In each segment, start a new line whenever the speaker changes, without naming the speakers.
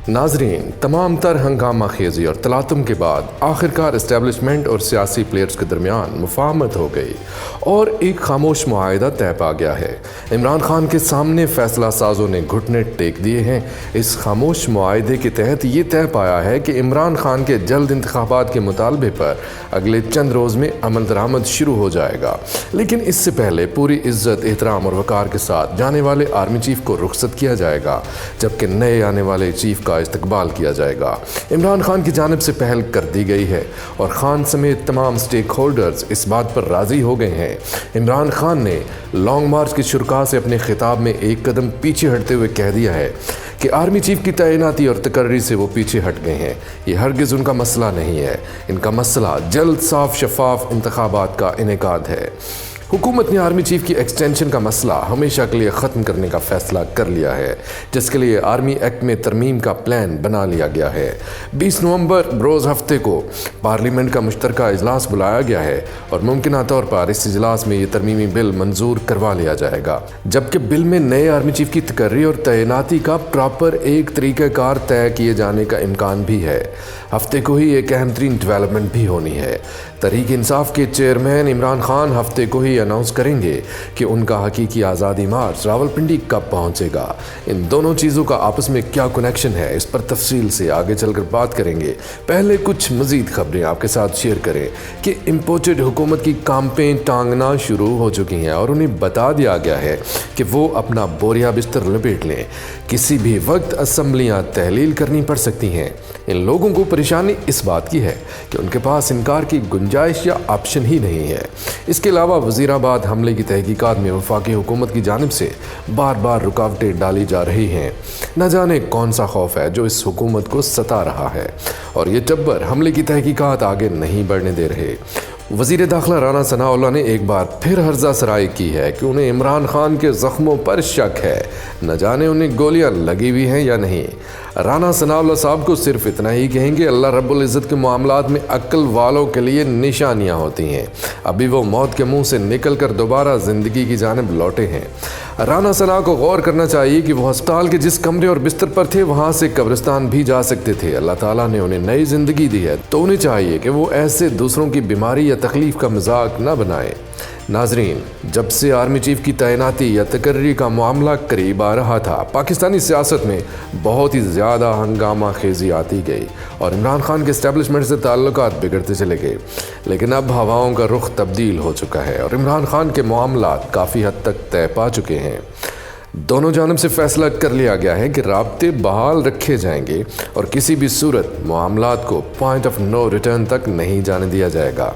ناظرین، تمام تر ہنگامہ خیزی اور تلاطم کے بعد آخرکار اسٹیبلشمنٹ اور سیاسی پلیئرز کے درمیان مفاہمت ہو گئی اور ایک خاموش معاہدہ طے پا گیا ہے۔ عمران خان کے سامنے فیصلہ سازوں نے گھٹنے ٹیک دیے ہیں۔ اس خاموش معاہدے کے تحت یہ طے پایا ہے کہ عمران خان کے جلد انتخابات کے مطالبے پر اگلے چند روز میں عمل درآمد شروع ہو جائے گا، لیکن اس سے پہلے پوری عزت، احترام اور وقار کے ساتھ جانے والے آرمی چیف کو رخصت کیا جائے گا، جبکہ نئے آنے والے چیف کا استقبال کیا جائے گا۔ عمران خان کی جانب سے پہل کر دی گئی ہے اور خان سمیت تمام سٹیک ہولڈرز اس بات پر راضی ہو گئے ہیں۔ عمران خان نے لانگ مارچ کے شرکاء سے اپنے خطاب میں ایک قدم پیچھے ہٹتے ہوئے کہہ دیا ہے کہ آرمی چیف کی تعیناتی اور تقرری سے وہ پیچھے ہٹ گئے ہیں۔ یہ ہرگز ان کا مسئلہ نہیں ہے، ان کا مسئلہ جلد صاف شفاف انتخابات کا انعقاد ہے۔ حکومت نے آرمی چیف کی ایکسٹینشن کا مسئلہ ہمیشہ کے لیے ختم کرنے کا فیصلہ کر لیا ہے، جس کے لیے آرمی ایکٹ میں ترمیم کا پلان بنا لیا گیا ہے۔ 20 نومبر روز ہفتے کو پارلیمنٹ کا مشترکہ اجلاس بلایا گیا ہے اور ممکنہ طور پر اس اجلاس میں یہ ترمیمی بل منظور کروا لیا جائے گا، جبکہ بل میں نئے آرمی چیف کی تقرری اور تعیناتی کا پراپر ایک طریقہ کار طے کیے جانے کا امکان بھی ہے۔ ہفتے کو ہی ایک اہم ترین ڈیولپمنٹ بھی ہونی ہے۔ تحریک انصاف کے چیئرمین عمران خان ہفتے کو ہی اناؤنس کریں گے کہ ان کا حقیقی آزادی مارچ راولپنڈی کب پہنچے گا۔ ان دونوں چیزوں کا آپس میں کیا کنیکشن ہے، اس پر تفصیل سے آگے چل کر بات کریں گے۔ پہلے کچھ مزید خبریں آپ کے ساتھ شیئر کریں کہ امپورٹڈ حکومت کی کامپیں ٹانگنا شروع ہو چکی ہیں اور انہیں بتا دیا گیا ہے کہ وہ اپنا بوریا بستر لپیٹ لیں، کسی بھی وقت اسمبلیاں تحلیل کرنی پڑ سکتی ہیں۔ ان لوگوں کو پریشانی اس بات کی ہے کہ ان کے پاس انکار کی گنجائش یا آپشن ہی نہیں ہے۔ اس کے علاوہ وزیر آباد حملے کی تحقیقات میں وفاقی حکومت کی جانب سے بار بار رکاوٹیں ڈالی جا رہی ہیں۔ نہ جانے کون سا خوف ہے جو اس حکومت کو ستا رہا ہے اور یہ ٹبر حملے کی تحقیقات آگے نہیں بڑھنے دے رہے۔ وزیر داخلہ رانا ثناءاللہ نے ایک بار پھر ہرزہ سرائی کی ہے کہ انہیں عمران خان کے زخموں پر شک ہے، نہ جانے انہیں گولیاں لگی ہوئی ہیں یا نہیں۔ رانا ثناءاللہ صاحب کو صرف اتنا ہی کہیں گے، اللہ رب العزت کے معاملات میں عقل والوں کے لیے نشانیاں ہوتی ہیں۔ ابھی وہ موت کے منہ سے نکل کر دوبارہ زندگی کی جانب لوٹے ہیں۔ رانا ثنا کو غور کرنا چاہیے کہ وہ ہسپتال کے جس کمرے اور بستر پر تھے وہاں سے قبرستان بھی جا سکتے تھے۔ اللہ تعالیٰ نے انہیں نئی زندگی دی ہے تو انہیں چاہیے کہ وہ ایسے دوسروں کی بیماری یا تکلیف کا مذاق نہ بنائیں۔ ناظرین، جب سے آرمی چیف کی تعیناتی یا تقرری کا معاملہ قریب آ رہا تھا، پاکستانی سیاست میں بہت ہی زیادہ ہنگامہ خیزی آتی گئی اور عمران خان کے اسٹیبلشمنٹ سے تعلقات بگڑتے چلے گئے، لیکن اب ہواؤں کا رخ تبدیل ہو چکا ہے اور عمران خان کے معاملات کافی حد تک طے پا چکے ہیں۔ دونوں جانب سے فیصلہ کر لیا گیا ہے کہ رابطے بحال رکھے جائیں گے اور کسی بھی صورت معاملات کو پوائنٹ آف نو ریٹرن تک نہیں جانے دیا جائے گا۔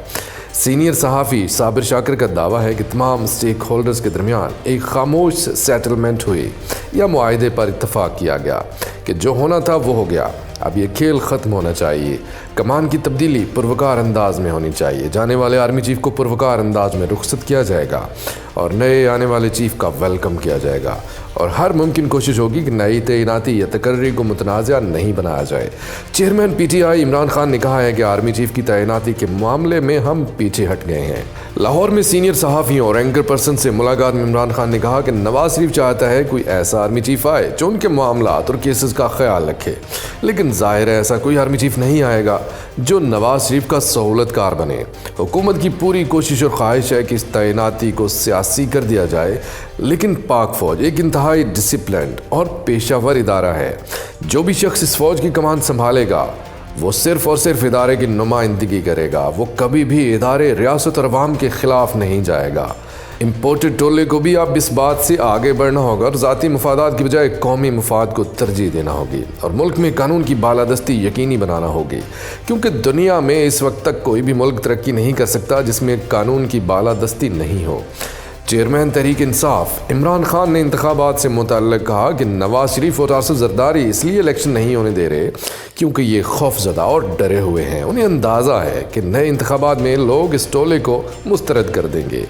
سینئر صحافی صابر شاکر کا دعویٰ ہے کہ تمام اسٹیک ہولڈرز کے درمیان ایک خاموش سیٹلمنٹ ہوئی یا معاہدے پر اتفاق کیا گیا کہ جو ہونا تھا وہ ہو گیا، اب یہ کھیل ختم ہونا چاہیے۔ کمان کی تبدیلی پروکار انداز میں ہونی چاہیے، جانے والے آرمی چیف کو پروکار انداز میں رخصت کیا جائے گا اور نئے آنے والے چیف کا ویلکم کیا جائے گا اور ہر ممکن کوشش ہوگی کہ نئی تعیناتی یا تقرری کو متنازع نہیں بنایا جائے۔ Chairman P T I Imran Khan نے کہا ہے کہ آرمی چیف کی تعیناتی کے معاملے میں ہم پیچھے ہٹ گئے ہیں۔ لاہور میں سینئر صحافیوں اور اینکر پرسن سے ملاقات میں عمران خان نے کہا کہ نواز شریف چاہتا ہے کوئی ایسا آرمی چیف آئے جو ان کے معاملات اور کیسز کا خیال رکھے، لیکن ظاہر ہے ایسا کوئی آرمی چیف نہیں آئے گا جو نواز شریف کا سہولت کار بنے۔ حکومت کی پوری کوشش اور خواہش ہے کہ اس تعیناتی کو سیاسی کر دیا جائے، لیکن پاک فوج ایک انتہائی ڈسپلنڈ اور پیشہ ور ادارہ ہے۔ جو بھی شخص اس فوج کی کمان سنبھالے گا وہ صرف اور صرف ادارے کی نمائندگی کرے گا، وہ کبھی بھی ادارے، ریاست اور عوام کے خلاف نہیں جائے گا۔ امپورٹڈ ٹولے کو بھی اب اس بات سے آگے بڑھنا ہوگا اور ذاتی مفادات کی بجائے قومی مفاد کو ترجیح دینا ہوگی اور ملک میں قانون کی بالادستی یقینی بنانا ہوگی، کیونکہ دنیا میں اس وقت تک کوئی بھی ملک ترقی نہیں کر سکتا جس میں قانون کی بالادستی نہیں ہو۔ چیئرمین تحریک انصاف عمران خان نے انتخابات سے متعلق کہا کہ نواز شریف اور آصف زرداری اس لیے الیکشن نہیں ہونے دے رہے کیونکہ یہ خوف زدہ اور ڈرے ہوئے ہیں۔ انہیں اندازہ ہے کہ نئے انتخابات میں لوگ اس ٹولے کو مسترد کر دیں گے۔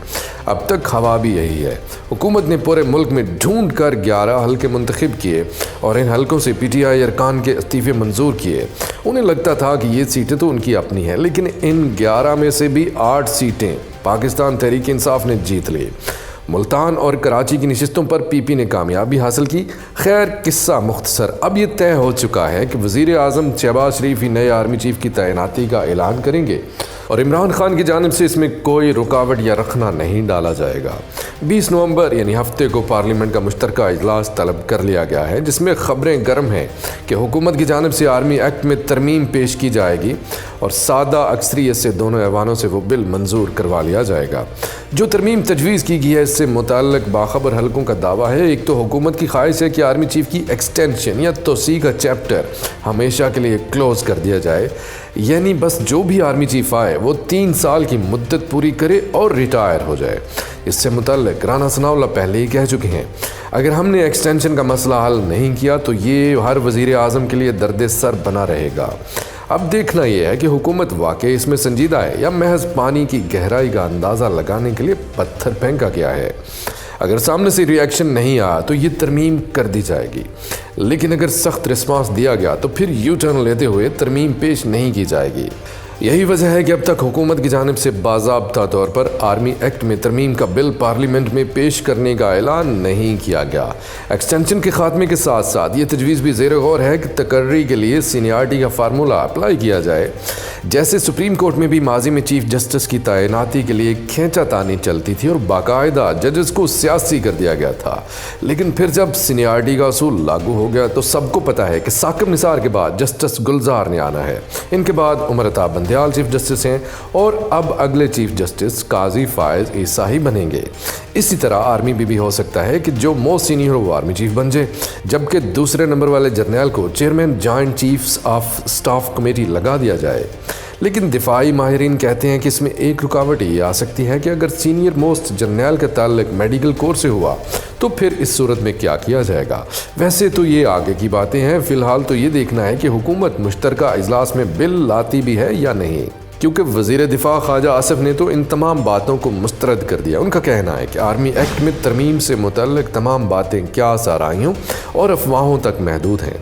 اب تک ہوا بھی یہی ہے۔ حکومت نے پورے ملک میں ڈھونڈ کر 11 حلقے منتخب کیے اور ان حلقوں سے پی ٹی آئی ارکان کے استعفے منظور کیے۔ انہیں لگتا تھا کہ یہ سیٹیں تو ان کی اپنی ہیں، لیکن ان 11 میں سے بھی 8 سیٹیں پاکستان تحریک انصاف نے جیت لی۔ ملتان اور کراچی کی نشستوں پر پی پی نے کامیابی حاصل کی۔ خیر قصہ مختصر، اب یہ طے ہو چکا ہے کہ وزیر اعظم شہباز شریف ہی نئے آرمی چیف کی تعیناتی کا اعلان کریں گے اور عمران خان کی جانب سے اس میں کوئی رکاوٹ یا رخنہ نہیں ڈالا جائے گا۔ 20 نومبر یعنی ہفتے کو پارلیمنٹ کا مشترکہ اجلاس طلب کر لیا گیا ہے، جس میں خبریں گرم ہیں کہ حکومت کی جانب سے آرمی ایکٹ میں ترمیم پیش کی جائے گی اور سادہ اکثریت سے دونوں ایوانوں سے وہ بل منظور کروا لیا جائے گا۔ جو ترمیم تجویز کی گئی ہے اس سے متعلق باخبر حلقوں کا دعویٰ ہے، ایک تو حکومت کی خواہش ہے کہ آرمی چیف کی ایکسٹینشن یا توسیع کا چیپٹر ہمیشہ کے لیے کلوز کر دیا جائے، یعنی بس جو بھی آرمی چیف آئے وہ 3 سال کی مدت پوری کرے اور ریٹائر ہو جائے۔ اس سے متعلق رانا ثناء اللہ پہلے ہی کہہ چکے ہیں، اگر ہم نے ایکسٹینشن کا مسئلہ حل نہیں کیا تو یہ ہر وزیر اعظم کے لیے درد سر بنا رہے گا۔ اب دیکھنا یہ ہے کہ حکومت واقعی اس میں سنجیدہ ہے یا محض پانی کی گہرائی کا اندازہ لگانے کے لیے پتھر پھینکا گیا ہے۔ اگر سامنے سے ری ایکشن نہیں آیا تو یہ ترمیم کر دی جائے گی، لیکن اگر سخت رسپانس دیا گیا تو پھر یو ٹرن لیتے ہوئے ترمیم پیش نہیں کی جائے گی۔ یہی وجہ ہے کہ اب تک حکومت کی جانب سے باضابطہ طور پر آرمی ایکٹ میں ترمیم کا بل پارلیمنٹ میں پیش کرنے کا اعلان نہیں کیا گیا۔ ایکسٹینشن کے خاتمے کے ساتھ ساتھ یہ تجویز بھی زیر غور ہے کہ تقرری کے لیے سینیارٹی کا فارمولہ اپلائی کیا جائے، جیسے سپریم کورٹ میں بھی ماضی میں چیف جسٹس کی تعیناتی کے لیے کھینچا تانی چلتی تھی اور باقاعدہ ججز کو سیاسی کر دیا گیا تھا، لیکن پھر جب سینیارٹی کا اصول لاگو ہو گیا تو سب کو پتہ ہے کہ ثاقب نثار کے بعد جسٹس گلزار نے آنا ہے، ان کے بعد عمر عطا بندیال چیف جسٹس ہیں اور اب اگلے چیف جسٹس قاضی فائز عیسیٰ ہی بنیں گے۔ اسی طرح آرمی بھی ہو سکتا ہے کہ جو موسٹ سینئر ہو وہ آرمی چیف بن جائے، جبکہ دوسرے نمبر والے جرنیل کو chairman joint chiefs of staff committee لگا دیا جائے۔ لیکن دفاعی ماہرین کہتے ہیں کہ اس میں ایک رکاوٹ یہ آ سکتی ہے کہ اگر سینئر موسٹ جرنیل کا تعلق میڈیکل کورس سے ہوا تو پھر اس صورت میں کیا کیا جائے گا۔ ویسے تو یہ آگے کی باتیں ہیں، فی الحال تو یہ دیکھنا ہے کہ حکومت مشترکہ اجلاس میں بل لاتی بھی ہے یا نہیں، کیونکہ وزیر دفاع خواجہ آصف نے تو ان تمام باتوں کو مسترد کر دیا۔ ان کا کہنا ہے کہ آرمی ایکٹ میں ترمیم سے متعلق تمام باتیں کیا سرائیوں اور افواہوں تک محدود ہیں۔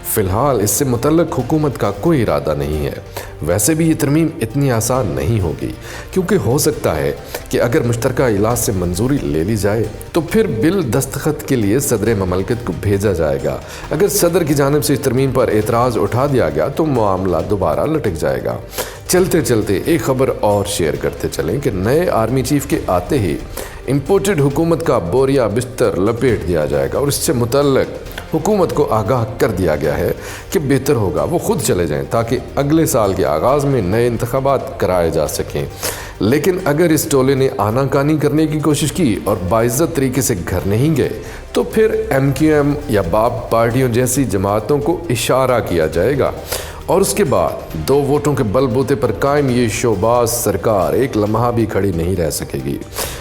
فی الحال اس سے متعلق حکومت کا کوئی ارادہ نہیں ہے۔ ویسے بھی یہ ترمیم اتنی آسان نہیں ہوگی، کیونکہ ہو سکتا ہے کہ اگر مشترکہ اجلاس سے منظوری لے لی جائے تو پھر بل دستخط کے لیے صدر مملکت کو بھیجا جائے گا۔ اگر صدر کی جانب سے اس ترمیم پر اعتراض اٹھا دیا گیا تو معاملہ دوبارہ لٹک جائے گا۔ چلتے چلتے ایک خبر اور شیئر کرتے چلیں کہ نئے آرمی چیف کے آتے ہی امپورٹڈ حکومت کا بوریا بستر لپیٹ دیا جائے گا اور اس سے متعلق حکومت کو آگاہ کر دیا گیا ہے کہ بہتر ہوگا وہ خود چلے جائیں تاکہ اگلے سال کے آغاز میں نئے انتخابات کرائے جا سکیں۔ لیکن اگر اس ٹولے نے آناکانی کرنے کی کوشش کی اور باعزت طریقے سے گھر نہیں گئے تو پھر ایم کیو ایم یا باپ پارٹیوں جیسی جماعتوں کو اشارہ کیا جائے گا اور اس کے بعد 2 ووٹوں کے بل بوتے پر قائم یہ شوباز سرکار ایک لمحہ بھی کھڑی نہیں رہ سکے گی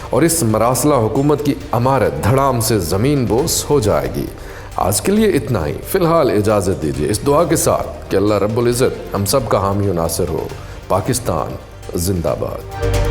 اور اس مراسلہ حکومت کی عمارت دھڑام سے زمین بوس ہو جائے گی۔ آج کے لیے اتنا ہی، فی الحال اجازت دیجیے اس دعا کے ساتھ کہ اللہ رب العزت ہم سب کا حامی و ناصر ہو۔ پاکستان زندہ باد۔